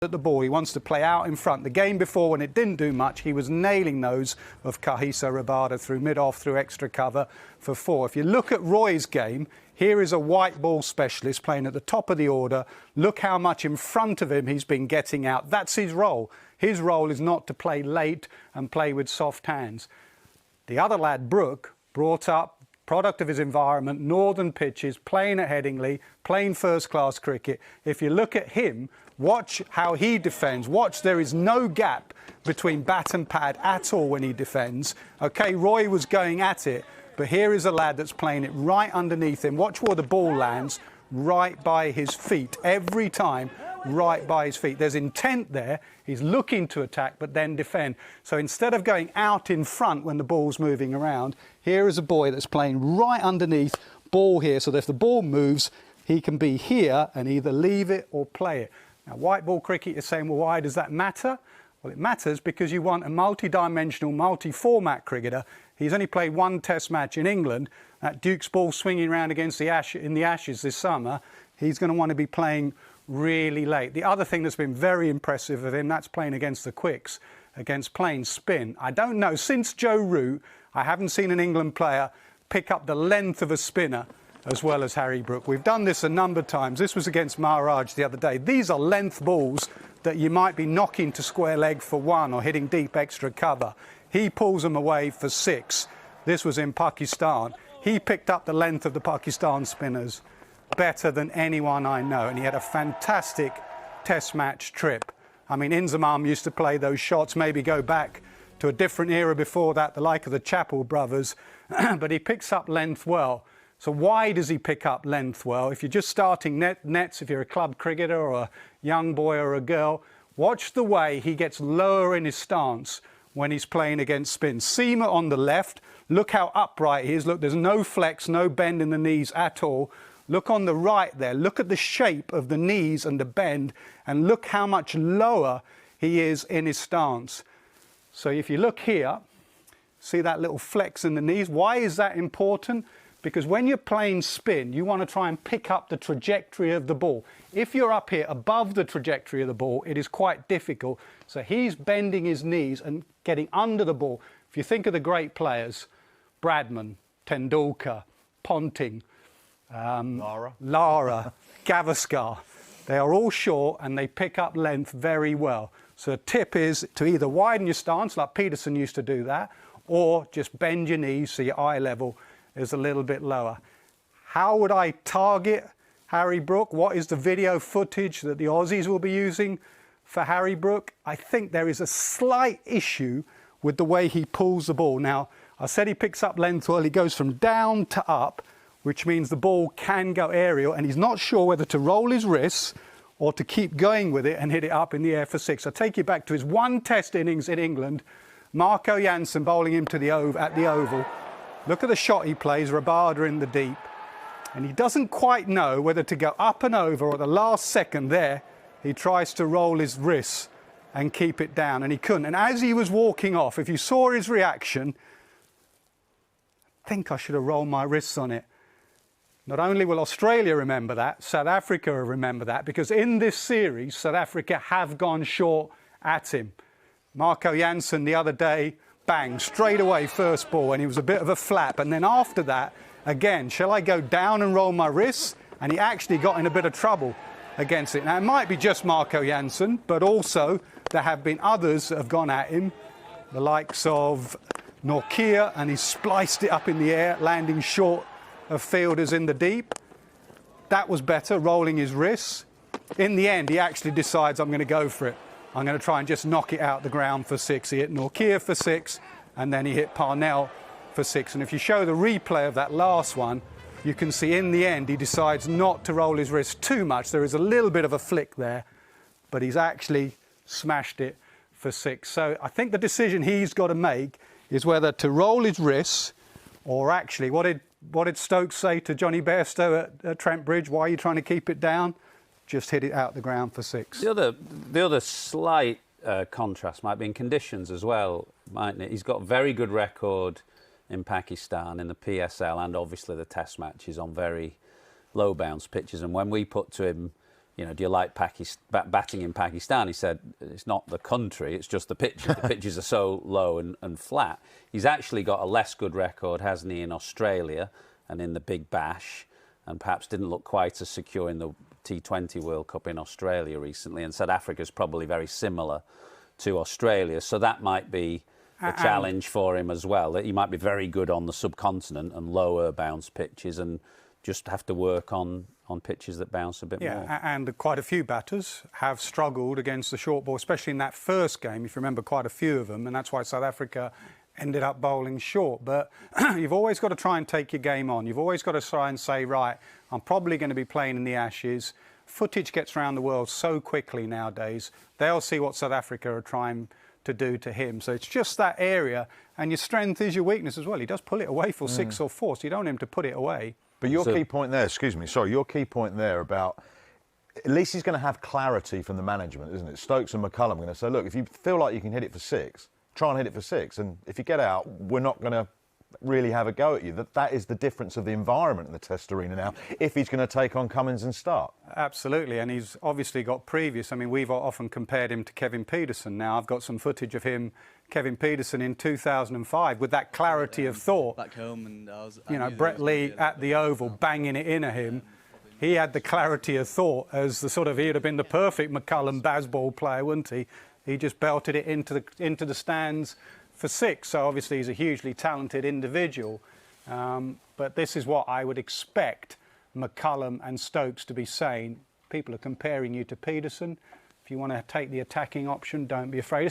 at the ball. He wants to play out in front. The game before, when it didn't do much, he was nailing those of Kahiso Rabada through mid-off, through extra cover for 4. If you look at Roy's game, here is a white ball specialist playing at the top of the order. Look how much in front of him he's been getting out. That's his role. His role is not to play late and play with soft hands. The other lad, Brook, brought up, product of his environment, northern pitches, playing at Headingley, playing first-class cricket. If you look at him, watch how he defends. Watch, there is no gap between bat and pad at all when he defends. OK, Roy was going at it, but here is a lad that's playing it right underneath him. Watch where the ball lands, right by his feet. Every time, right by his feet. There's intent there. He's looking to attack, but then defend. So instead of going out in front when the ball's moving around, here is a boy that's playing right underneath, ball here, so that if the ball moves, he can be here and either leave it or play it. Now, white ball cricket, you're saying, well, why does that matter? Well, it matters because you want a multi-dimensional, multi-format cricketer. He's only played one test match in England. That Duke's ball swinging around against the in the Ashes this summer, he's going to want to be playing really late. The other thing that's been very impressive of him, that's playing against the quicks, against playing spin. I don't know, since Joe Root, I haven't seen an England player pick up the length of a spinner as well as Harry Brook. We've done this a number of times. This was against Maharaj the other day. These are length balls that you might be knocking to square leg for 1 or hitting deep extra cover. He pulls them away for 6. This was in Pakistan. He picked up the length of the Pakistan spinners better than anyone I know, and he had a fantastic test match trip. I mean, Inzamam used to play those shots, maybe go back to a different era before that, the like of the Chappell brothers, but he picks up length well. So why does he pick up length well? If you're just starting nets, if you're a club cricketer or a young boy or a girl, watch the way he gets lower in his stance when he's playing against spin. Seamer on the left, look how upright he is. Look, there's no flex, no bend in the knees at all. Look on the right there, look at the shape of the knees and the bend, and look how much lower he is in his stance. So if you look here, see that little flex in the knees? Why is that important? Because when you're playing spin, you want to try and pick up the trajectory of the ball. If you're up here above the trajectory of the ball, it is quite difficult. So he's bending his knees and getting under the ball. If you think of the great players, Bradman, Tendulkar, Ponting, Lara, Gavaskar, they are all short and they pick up length very well. So the tip is to either widen your stance, like Peterson used to do that, or just bend your knees so your eye level is a little bit lower. How would I target Harry Brook? What is the video footage that the Aussies will be using for Harry Brook? I think there is a slight issue with the way he pulls the ball. Now, I said he picks up length well. He goes from down to up, which means the ball can go aerial, and he's not sure whether to roll his wrists or to keep going with it and hit it up in the air for 6. I'll take you back to his one test innings in England. Marco Jansen bowling him to at the Oval. Look at the shot he plays, Rabada in the deep. And he doesn't quite know whether to go up and over, or at the last second there, he tries to roll his wrists and keep it down, and he couldn't. And as he was walking off, if you saw his reaction, I think I should have rolled my wrists on it. Not only will Australia remember that, South Africa will remember that, because in this series, South Africa have gone short at him. Marco Jansen the other day, bang, straight away first ball, and he was a bit of a flap. And then after that, again, shall I go down and roll my wrists? And he actually got in a bit of trouble against it. Now, it might be just Marco Jansen, but also there have been others that have gone at him, the likes of Nortje, and he spliced it up in the air, landing short of fielders in the deep. That was better, rolling his wrists. In the end, he actually decides, I'm going to go for it. I'm going to try and just knock it out the ground for 6. He hit Nortje for 6, and then he hit Parnell for 6. And if you show the replay of that last one, you can see in the end he decides not to roll his wrist too much. There is a little bit of a flick there, but he's actually smashed it for 6. So I think the decision he's got to make is whether to roll his wrists, or actually, what did Stokes say to Johnny Bairstow at Trent Bridge? Why are you trying to keep it down? Just hit it out the ground for 6. The other slight contrast might be in conditions as well, mightn't it? He's got a very good record in Pakistan in the PSL, and obviously the Test matches on very low bounce pitches. And when we put to him, you know, do you like batting in Pakistan? He said, it's not the country, it's just the pitches. The pitches are so low and flat. He's actually got a less good record, hasn't he, in Australia and in the Big Bash, and perhaps didn't look quite as secure in the T20 World Cup in Australia recently. And South Africa's probably very similar to Australia. So that might be a challenge for him as well, that he might be very good on the subcontinent and lower bounce pitches and just have to work on pitches that bounce a bit more. Yeah, and quite a few batters have struggled against the short ball, especially in that first game, if you remember, quite a few of them, and that's why South Africa ended up bowling short. But you've always got to try and take your game on. You've always got to try and say, right, I'm probably going to be playing in the Ashes. Footage gets around the world so quickly nowadays. They'll see what South Africa are trying to do to him. So it's just that area, and your strength is your weakness as well. He does pull it away for 6 or 4, so you don't want him to put it away. But your key point there, your key point there about, at least he's going to have clarity from the management, isn't it? Stokes and McCullum are going to say, look, if you feel like you can hit it for 6, try and hit it for 6. And if you get out, we're not going to really have a go at you. That is the difference of the environment in the Test arena now, if he's going to take on Cummins and start. Absolutely, and he's obviously got previous. I mean, we've often compared him to Kevin Peterson. Now, I've got some footage of him, Kevin Peterson, in 2005, with that clarity of thought. Back home, and Brett Lee at the Oval banging it in at him. He had the clarity of thought as the he'd have been the perfect McCullum Bazball player, wouldn't he? He just belted it into the stands for 6. So obviously he's a hugely talented individual. But this is what I would expect McCullum and Stokes to be saying. People are comparing you to Peterson. If you want to take the attacking option, don't be afraid.